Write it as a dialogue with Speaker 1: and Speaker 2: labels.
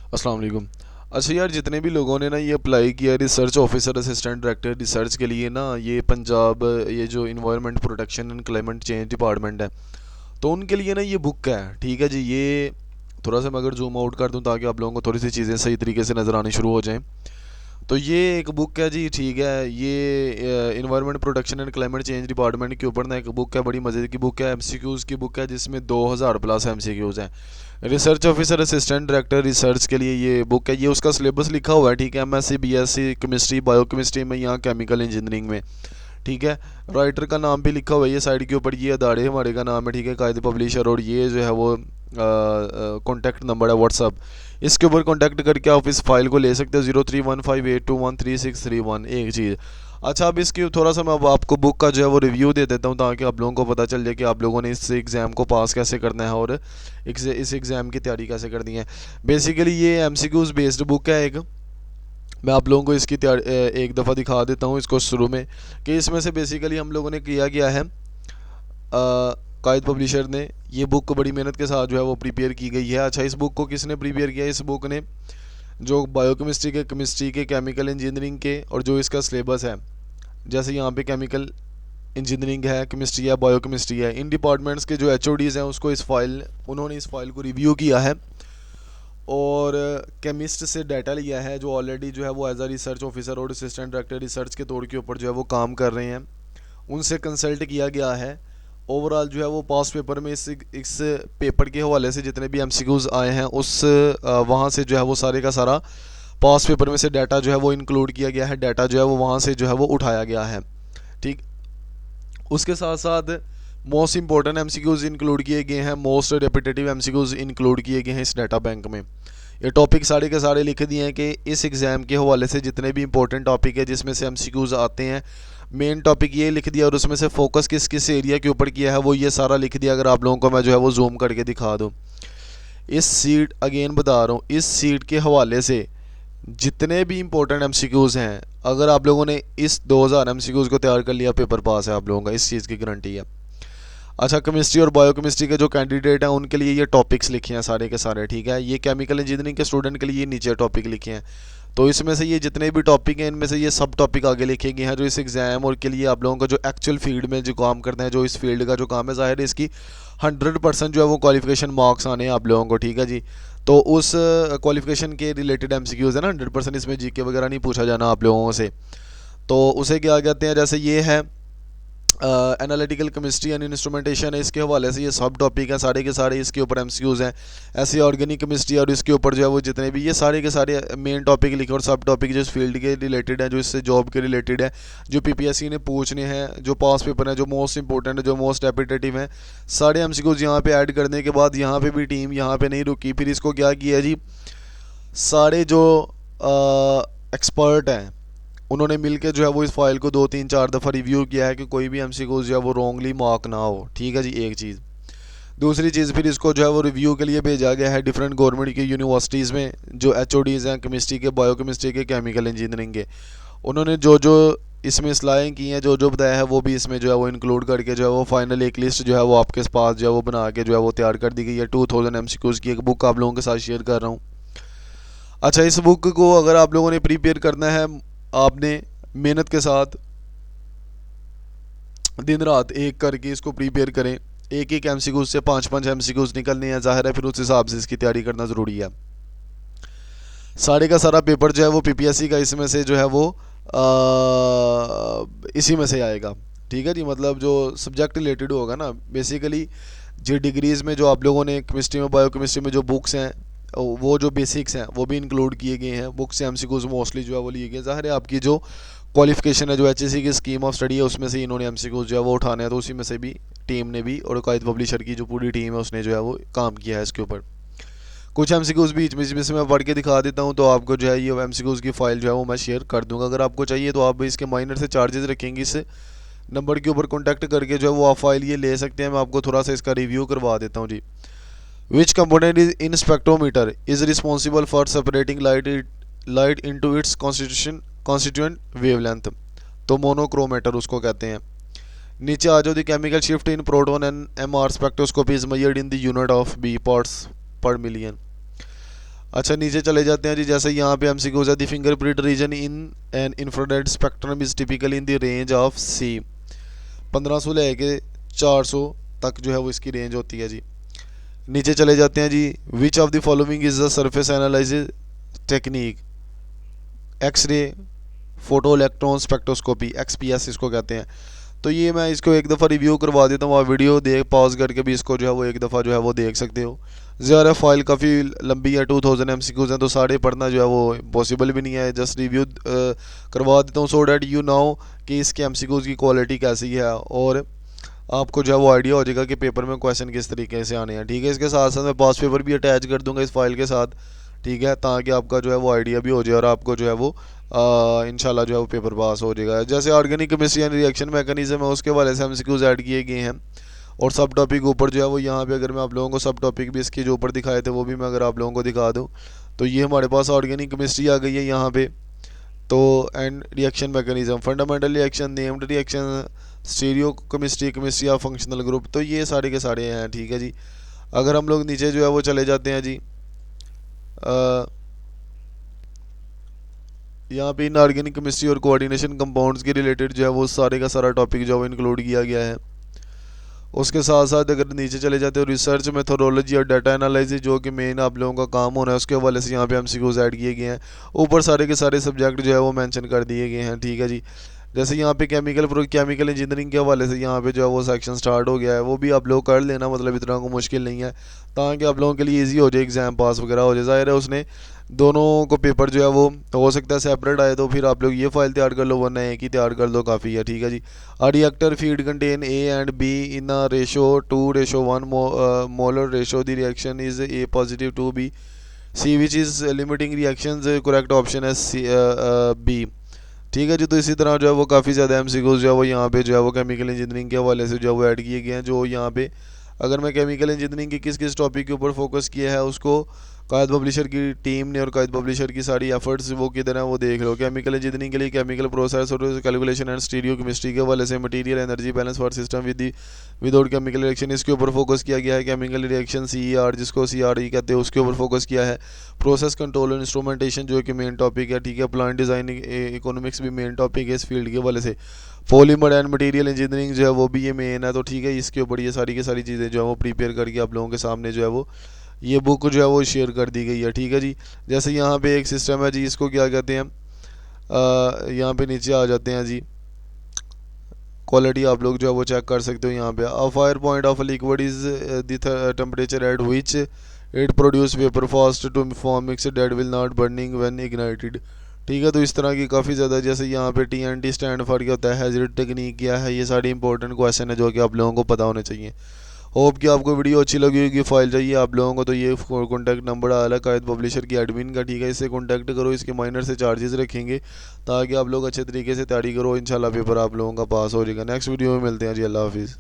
Speaker 1: अस्सलाम वालेकुम। अच्छा यार, जितने भी लोगों ने ना ये अप्लाई किया research officer assistant director research के लिए ना, ये पंजाब, ये जो environment protection and climate change department है, तो उनके लिए ना ये बुक है। ठीक है जी, ये थोड़ा सा मैं अगर जूम आउट कर दूं ताकि आप लोगों को थोड़ी सी चीज़ें सही तरीके से नज़र आनी शुरू हो जाएं। तो ये एक बुक है जी, ठीक है। ये environment protection and climate change department के ऊपर ना एक बुक है, बड़ी मज़े की बुक है, एमसीक्यूज़ की बुक है, जिसमें 2000 प्लस एमसीक्यूज़ हैं। Research officer assistant director research के लिए ये बुक है। ये उसका सिलेबस लिखा हुआ है, ठीक है। MSc BSc chemistry bio chemistry में, यहाँ केमिकल इंजीनियरिंग में, ठीक है। राइटर का नाम भी लिखा हुआ है ये साइड के ऊपर, ये अदारे हमारे का नाम है, ठीक है, कायदे पब्लिशर। और ये जो है वो कॉन्टैक्ट नंबर है व्हाट्सअप, इसके ऊपर कॉन्टैक्ट करके आप इस फाइल को ले सकते हो, 031582136631। एक चीज़। अच्छा, अब इसकी थोड़ा सा मैं अब आपको बुक का जो है वो रिव्यू दे देता हूँ ताकि आप लोगों को पता चल जाए कि आप लोगों ने इस एग्ज़ाम को पास कैसे करना है और इस एग्ज़ाम की तैयारी कैसे करनी है। बेसिकली ये एमसीक्यूज़ बेस्ड बुक है एक। मैं आप लोगों को इसकी एक दफ़ा दिखा देता हूँ इसको शुरू में, कि इसमें से बेसिकली हम लोगों ने किया गया है, कायद पब्लिशर ने ये बुक को बड़ी मेहनत के साथ जो है वो प्रिपेयर की गई है। अच्छा, इस बुक को किसने प्रिपेयर किया? इस बुक ने जो बायोकेमिस्ट्री के, केमिस्ट्री के, केमिकल इंजीनियरिंग के, और जो इसका सिलेबस है, जैसे यहाँ पे केमिकल इंजीनियरिंग है, केमिस्ट्री है, बायोकेमिस्ट्री है, इन डिपार्टमेंट्स के जो एचओडीज़ हैं उसको इस फाइल उन्होंने इस फाइल को रिव्यू किया है और केमिस्ट से डाटा लिया है जो ऑलरेडी जो है वो एज अ रिसर्च ऑफिसर और असिस्टेंट डायरेक्टर रिसर्च के तौर के ऊपर जो है वो काम कर रहे हैं, उनसे कंसल्ट किया गया है। ओवरऑल जो है वो पास पेपर में इस पेपर के हवाले से जितने भी एमसीक्यूज़ आए हैं उस वहाँ से जो है वो सारे का सारा पास पेपर में से डाटा जो है वो इंक्लूड किया गया है, डाटा जो है वो वहाँ से जो है वो उठाया गया है, ठीक। उसके साथ साथ मोस्ट इंपॉर्टेंट एमसीक्यूज़ इंक्लूड किए गए हैं, मोस्ट रिपीटेटिव एमसीक्यूज़ इंक्लूड किए गए हैं इस डाटा बैंक में। ये टॉपिक सारे के सारे लिख दिए हैं कि इस एग्ज़ाम के हवाले से जितने भी इंपॉर्टेंट टॉपिक है जिसमें से एमसीक्यूज़ आते हैं, मेन टॉपिक ये लिख दिया और उसमें से फोकस किस किस एरिया के ऊपर किया है वो ये सारा लिख दिया। अगर आप लोगों को मैं जो है वो जूम करके दिखा दूँ, इस सीट अगेन बता रहा हूँ, इस सीट के हवाले से जितने भी इंपॉर्टेंट एमसीक्यूज़ हैं, अगर आप लोगों ने इस 2000 एमसीक्यूज़ को तैयार कर लिया, पेपर पास है आप लोगों का, इस चीज़ की गारंटी है। अच्छा, केमिस्ट्री और बायोकेमिस्ट्री के जो कैंडिडेट हैं उनके लिए ये टॉपिक्स लिखे हैं सारे के सारे, ठीक है। ये केमिकल इंजीनियरिंग के स्टूडेंट के लिए नीचे टॉपिक लिखे हैं। तो इसमें से ये जितने भी टॉपिक हैं इनमें से ये सब टॉपिक आगे लिखे गए हैं जो इस एग्ज़ाम और के लिए आप लोगों का जो एक्चुअल फील्ड में जो काम करते हैं, जो इस फील्ड का जो काम है, ज़ाहिर है इसकी 100% जो है वो क्वालिफिकेशन मार्क्स आने हैं आप लोगों को, ठीक है जी। तो उस क्वालिफिकेशन के रिलेटेड एमसीक्यूज़ है ना, 100%, इसमें जीके वगैरह नहीं पूछा जाना आप लोगों से। तो उसे क्या कहते हैं, जैसे ये है एनालिटिकल केमिस्ट्री एंड इंस्ट्रूमेंटेशन है, इसके हवाले से ये सब टॉपिक हैं सारे के सारे, इसके ऊपर एमसीक्यूज़ हैं। ऐसे ऑर्गेनिक केमिस्ट्री और इसके ऊपर जो है वो जितने भी ये सारे के सारे मेन टॉपिक लिखे और सब टॉपिक जो इस फील्ड के रिलेटेड है, जो इससे जॉब के रिलेटेड है, जो पीपीएससी ने पूछने हैं, जो पास पेपर है, जो मोस्ट इंपॉर्टेंट है, जो मोस्ट रेपिटेटिव है, सारे एमसीक्यूज़ यहाँ पे ऐड करने के बाद यहाँ पे भी टीम यहाँ पे नहीं रुकी, फिर इसको क्या किया जी, सारे जो एक्सपर्ट हैं उन्होंने मिलकर जो है वो इस फाइल को 2 3 4 दफ़ा रिव्यू किया है कि कोई भी एमसीक्यूज जो है वो रॉन्गली मार्क ना हो, ठीक है जी। एक चीज़। दूसरी चीज़, फिर इसको जो है वो रिव्यू के लिए भेजा गया है डिफरेंट गवर्नमेंट की यूनिवर्सिटीज़ में, जो एचओडीज़ हैं केमिस्ट्री के, बायोकेमिस्ट्री के, केमिकल इंजीनियरिंग के। उन्होंने जो जो इसमें सलाहें की हैं, जो जो बताया है वो भी इसमें जो है वो इंक्लूड करके जो है वो फाइनल एक लिस्ट जो है वो आपके पास जो है वो बना के जो है वो तैयार कर दी गई है। 2000 एमसीक्यूज़ की एक बुक आप लोगों के साथ शेयर कर रहा हूँ। अच्छा, इस बुक को अगर आप लोगों ने प्रिपेयर करना है, आपने मेहनत के साथ दिन रात एक करके इसको प्रिपेयर करें। एक एक एमसीक्यूज से 5 5 एमसीक्यूज निकलने हैं, ज़ाहिर है फिर उस हिसाब से इसकी तैयारी करना ज़रूरी है। सारे का सारा पेपर जो है वो पीपीएससी का इसमें से जो है वो इसी में से आएगा, ठीक है जी। मतलब जो सब्जेक्ट रिलेटेड होगा ना, बेसिकली जो डिग्रीज़ में जो आप लोगों ने केमिस्ट्री में, बायोकेमिस्ट्री में जो बुक्स हैं, वो जो बेसिक्स हैं वो भी इंक्लूड किए गए हैं। बुक से एमसीक्यूज मोस्टली जो है वो लिए गए। ज़ाहिर है आपकी जो क्वालिफिकेशन है, जो एचएससी की स्कीम ऑफ स्टडी है, उसमें से इन्होंने एमसीक्यूज जो है वो उठाने हैं, तो उसी में से भी टीम ने भी, और कायद पब्लिशर की जो पूरी टीम है उसने जो है वो काम किया है इसके ऊपर। कुछ एमसीक्यूज बीच में से मैं पढ़ के दिखा देता हूँ, तो आपको जो है ये एमसीक्यूज की फ़ाइल जो है वो मैं शेयर कर दूंगा। अगर आपको चाहिए तो आप इसके माइनर से चार्जेस रखेंगे, इस नंबर के ऊपर कॉन्टैक्ट करके जो है वो आप फाइल ये ले सकते हैं। मैं आपको थोड़ा सा इसका रिव्यू करवा देता हूँ जी। Which component is in spectrometer is responsible for separating light into its constituent wavelength. तो मोनोक्रोमेटर उसको कहते हैं। नीचे आ जाओ, the chemical shift in proton NMR spectroscopy is measured in the unit of B parts per million. अच्छा नीचे चले जाते हैं जी। जैसे यहाँ पे एमसीक्यूज है, the fingerprint region in an infrared spectrum is typically in the range of C. 1500 लेके 400 तक जो है वो इसकी रेंज होती है जी। नीचे चले जाते हैं जी। Which of the following is the surface analysis technique? X-ray, photo electron spectroscopy, XPS इसको कहते हैं। तो ये मैं इसको एक दफ़ा रिव्यू करवा देता हूँ, आप वीडियो देख पॉज करके भी इसको जो है वो एक दफ़ा जो है वो देख सकते हो। ज़्यादा फाइल काफ़ी लंबी है, 2000 एमसीक्यूज़ हैं, तो सारे पढ़ना जो है वो पॉसिबल भी नहीं है। जस्ट रिव्यू करवा देता हूँ सो डैट यू नो कि इसके एमसीक्यूज़ की क्वालिटी कैसी है, और आपको जो है वो आइडिया हो जाएगा कि पेपर में क्वेश्चन किस तरीके से आने हैं। ठीक है, इसके साथ साथ मैं पास पेपर भी अटैच कर दूंगा इस फाइल के साथ। ठीक है, ताकि आपका जो है वो आइडिया भी हो जाए और आपको जो है वो इंशाल्लाह जो है वो पेपर पास हो जाएगा। जैसे organic chemistry and reaction mechanism है, उसके वाले से एमसीक्यूज ऐड किए गए हैं। और सब टॉपिक ऊपर जो है वो यहाँ पे अगर मैं आप लोगों को सब टॉपिक भी इसके जो ऊपर दिखाए थे वो भी मैं अगर आप लोगों को दिखा दूँ, तो ये हमारे पास ऑर्गेनिक केमिस्ट्री आ गई है यहाँ पे। तो and reaction mechanism, fundamental reaction, named reaction, stereo chemistry, chemistry of functional group, तो ये सारे के सारे हैं। ठीक है जी। अगर हम लोग नीचे जो है वो चले जाते हैं जी, यहाँ पे इनऑर्गेनिक केमिस्ट्री और कोऑर्डिनेशन कंपाउंड्स के रिलेटेड जो है वो सारे का सारा टॉपिक जो है वो इंक्लूड किया गया है। उसके साथ साथ अगर नीचे चले जाते हो रिसर्च मेथोडोलॉजी और डाटा एनालिसिस, जो कि मेन आप लोगों का काम होना है, उसके हवाले से यहाँ पे एमसीक्यूज ऐड किए गए हैं। ऊपर सारे के सारे सब्जेक्ट जो है वो मेंशन कर दिए गए हैं। ठीक है जी। जैसे यहाँ पे केमिकल इंजीनियरिंग के हवाले से यहाँ पे जो है वो सेक्शन स्टार्ट हो गया है, वो भी आप लोग कर लेना, मतलब इतना को मुश्किल नहीं है, ताकि आप लोगों के लिए इजी हो जाए, एग्ज़ाम पास वगैरह हो जाए। ज़ाहिर है उसने दोनों को पेपर जो है वो हो सकता है सेपरेट आए, तो फिर आप लोग ये फाइल तैयार कर लो, वरना एक ही तैयार कर लो, काफ़ी है। ठीक है जी। A reactor feed contain A and B in a ratio 2:1 molar ratio. The reaction is A positive to B. C which is limiting reactions, correct option है B। ठीक है जी। तो इसी तरह जो है वो काफ़ी ज़्यादा एमसीक्यूज जो है वो यहाँ पे जो है वो केमिकल इंजीनियरिंग के हवाले से जो है वो ऐड किए गए हैं। जो यहाँ पे अगर मैं केमिकल इंजीनियरिंग की किस किस टॉपिक के ऊपर फोकस किया है, उसको कायद पब्लिशर की टीम ने और कायद पब्लिशर की सारी एफर्ट्स वो किधर हैं वो देख लो। केमिकल इंजीनियरिंग के लिए केमिकल प्रोसेस और कैलकुलेशन एंड स्टीरियो केमिस्ट्री के हवाले से material energy balance for system without chemical reaction, इसके ऊपर फोकस किया गया है। केमिकल रिएक्शन CER, जिसको CRE कहते हैं, उसके ऊपर फोकस किया है। प्रोसेस कंट्रोल और इंस्ट्रूमेंटेशन जो कि मेन टॉपिक है। ठीक है, प्लांट डिज़ाइन इकोनॉमिक्स भी मेन टॉपिक है इस फील्ड के हवाले से। पॉलीमर एंड मटेरियल इंजीनियरिंग जो है वो भी ये मेन है। तो ठीक है, इसके ऊपर ये सारी की सारी चीज़ें जो है वो प्रिपेयर करके आप लोगों के सामने जो है वो ये बुक जो है वो शेयर कर दी गई है। ठीक है जी। जैसे यहाँ पे एक सिस्टम है जी, इसको क्या कहते हैं, यहाँ पे नीचे आ जाते हैं जी, क्वालिटी आप लोग जो है वो चेक कर सकते हो यहाँ पे। A fire point of liquid is the temperature at which it produce vapour fast to form mix that will not burning when ignited. ठीक है, तो इस तरह की काफ़ी ज़्यादा, जैसे यहाँ पे TNT स्टैंड फॉर क्या होता है, हैजर्ड टेक्निक क्या है, ये सारी इंपॉर्टेंट क्वेश्चन है जो कि आप लोगों को पता होने चाहिए। होप कि आपको वीडियो अच्छी लगी होगी। फाइल चाहिए आप लोगों को तो ये कॉन्टैक्ट नंबर आ रहा है कायद पब्लिशर की एडमिन का। ठीक है, इससे कॉन्टैक्ट करो, इसके माइनर से चार्जेस रखेंगे, ताकि आप लोग अच्छे तरीके से तैयारी करो। इंशाल्लाह पेपर आप लोगों का पास हो जाएगा। नेक्स्ट वीडियो में मिलते हैं जी। अल्लाह हाफिज़।